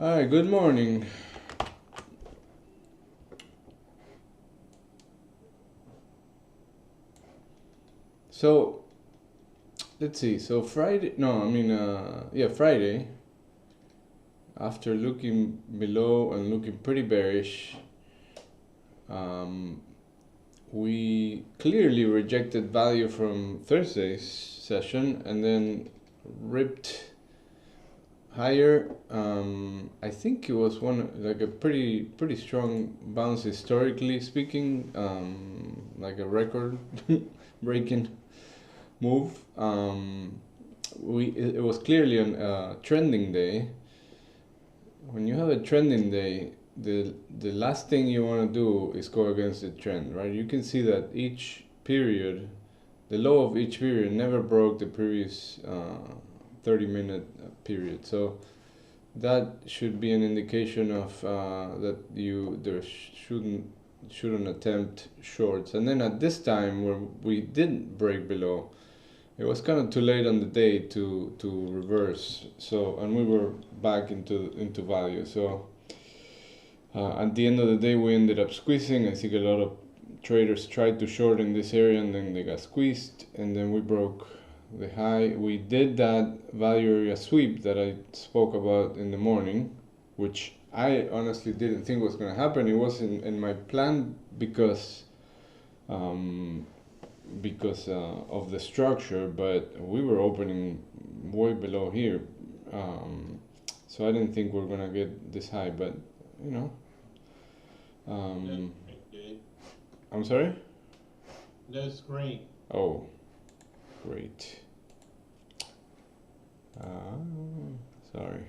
Hi, good morning. So, let's see. So Friday, no, I mean, yeah, Friday, after looking below and looking pretty bearish, um, we clearly rejected value from Thursday's session and then ripped higher. I think it was like a pretty strong bounce historically speaking, like a record breaking move. It was clearly a trending day. When you have a trending day, the last thing you want to do is go against the trend, right? You can see that each period, the low of each period never broke the previous 30-minute period. So that should be an indication of that there shouldn't attempt shorts. And then at this time where we didn't break below, it was kind of too late on the day to reverse. So, and we were back into value. So at the end of the day, we ended up squeezing. I think a lot of traders tried to short in this area and then they got squeezed, and then we broke the high. We did that value area sweep that I spoke about in the morning, which I honestly didn't think was going to happen. It was in my plan because of the structure, but we were opening way below here, so I didn't think we are gonna get this high. But you know, I'm sorry. That's great. Oh, great. Sorry.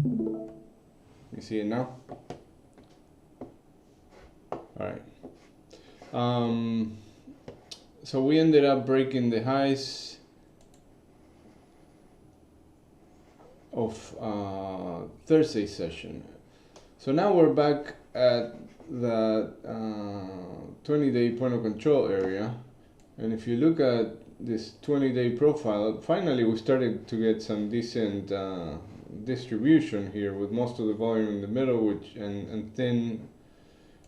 You see it now? All right. So we ended up breaking the highs of Thursday session. So now we're back at the 20-day point of control area, and if you look at this 20-day profile, finally we started to get some decent distribution here, with most of the volume in the middle, which and thin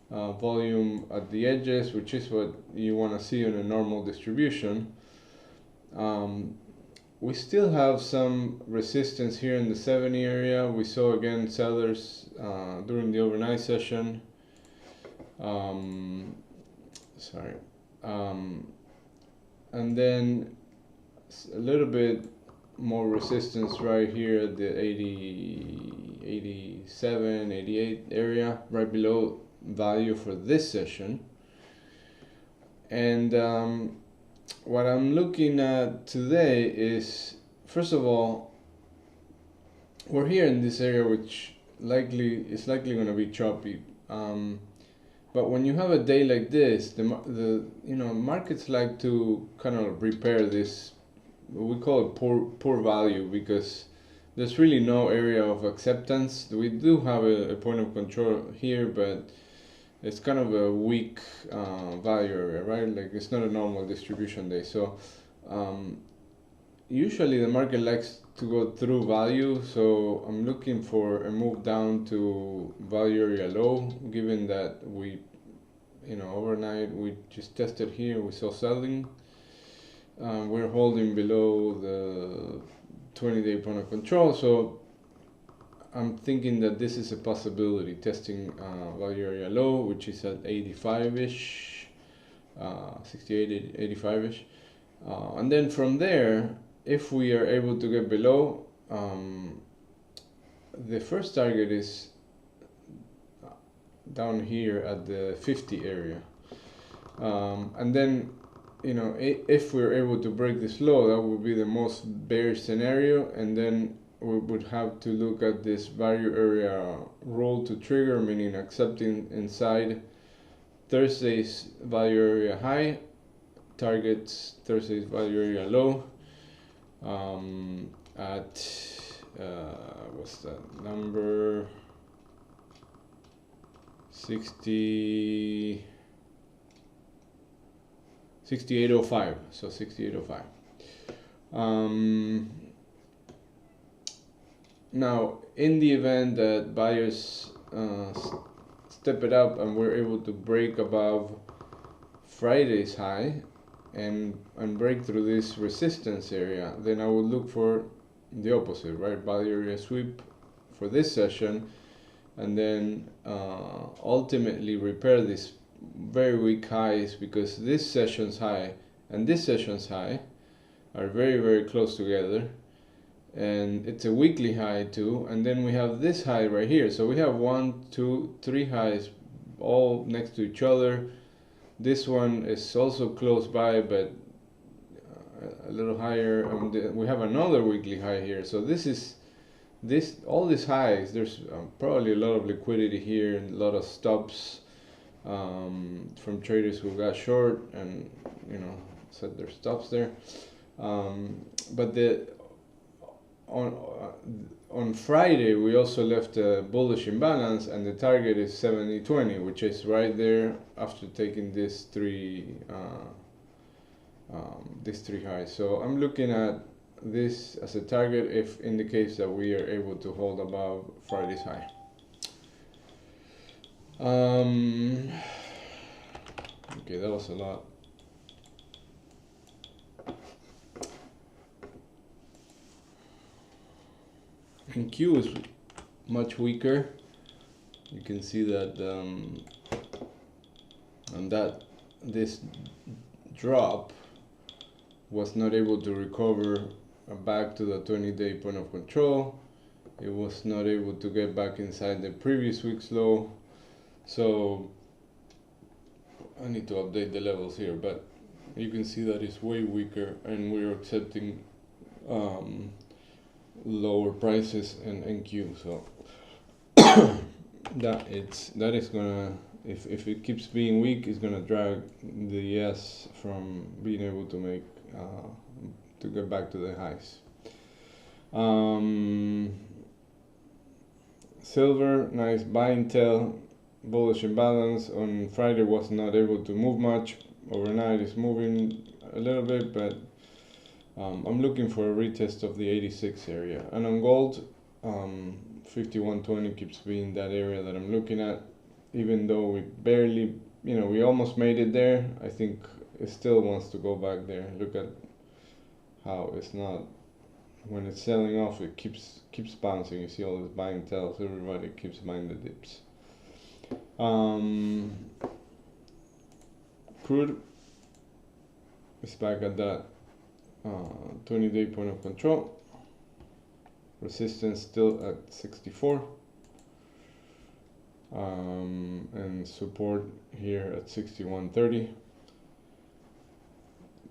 volume at the edges, which is what you want to see in a normal distribution. We still have some resistance here in the 70 area. We saw again sellers during the overnight session. Sorry. And then a little bit more resistance right here at the 80, 87, 88 area, right below value for this session. And what I'm looking at today is, first of all, we're here in this area, which is likely going to be choppy. But when you have a day like this, the markets like to kind of repair this. We call it poor value, because there's really no area of acceptance. We do have a point of control here, but it's kind of a weak value area, right? Like, it's not a normal distribution day. So usually the market likes to go through value, so I'm looking for a move down to value area low, given that we, overnight we just tested here, we saw selling. We're holding below the 20-day point of control, so I'm thinking that this is a possibility, testing value area low, which is at 85-ish, 68, 85-ish. And then from there, if we are able to get below, the first target is down here at the 50 area. And then, if we're able to break this low, that would be the most bearish scenario, and then we would have to look at this value area roll to trigger, meaning accepting inside Thursday's value area high, targets Thursday's value area low at what's that number, 6805, so 6805. Now, in the event that buyers step it up and we're able to break above Friday's high and break through this resistance area, then I would look for the opposite, right? Buyer area sweep for this session, and then ultimately repair these very weak highs, because this session's high and this session's high are very, very close together, and it's a weekly high too. And then we have this high right here, so we have 1, 2, 3 highs all next to each other. This one is also close by, but a little higher. We have another weekly high here, so all these highs, there's probably a lot of liquidity here and a lot of stops from traders who got short and set their stops there. But on Friday we also left a bullish imbalance, and the target is 70-20, which is right there after taking these three highs. So I'm looking at this as a target if in the case that we are able to hold above Friday's high. Okay, that was a lot. And Q is much weaker. You can see that this drop was not able to recover back to the 20-day point of control. It was not able to get back inside the previous week's low. So I need to update the levels here, but you can see that it's way weaker, and we're accepting lower prices in NQ. So that is gonna, if it keeps being weak, it's gonna drag the ES from being able to make to get back to the highs. Silver, nice buying tail, bullish imbalance. On Friday was not able to move much. Overnight is moving a little bit, but I'm looking for a retest of the 86 area. And on gold, 5120 keeps being that area that I'm looking at, even though we barely, we almost made it there. I think it still wants to go back there. Look at how it's not, when it's selling off, it keeps bouncing. You see all this buying tails, everybody keeps buying the dips. Crude is back at that 20-day point of control. Resistance still at 64, and support here at 61.30,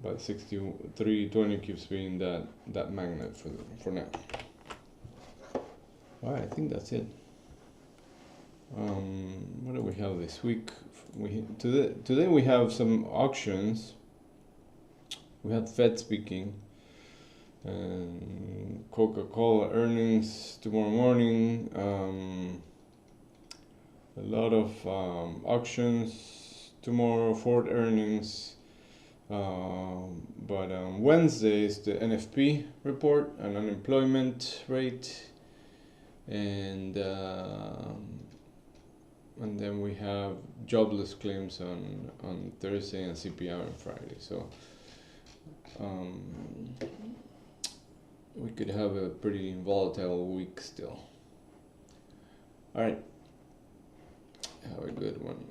but 63.20 keeps being that magnet for now. All right, I think that's it. What do we have this week? Today we have some auctions. We had Fed speaking, and Coca-Cola earnings tomorrow morning. A lot of auctions tomorrow, Ford earnings. But Wednesday is the NFP report and unemployment rate, and then we have jobless claims on Thursday and CPI on Friday. So we could have a pretty volatile week still. All right, have a good one.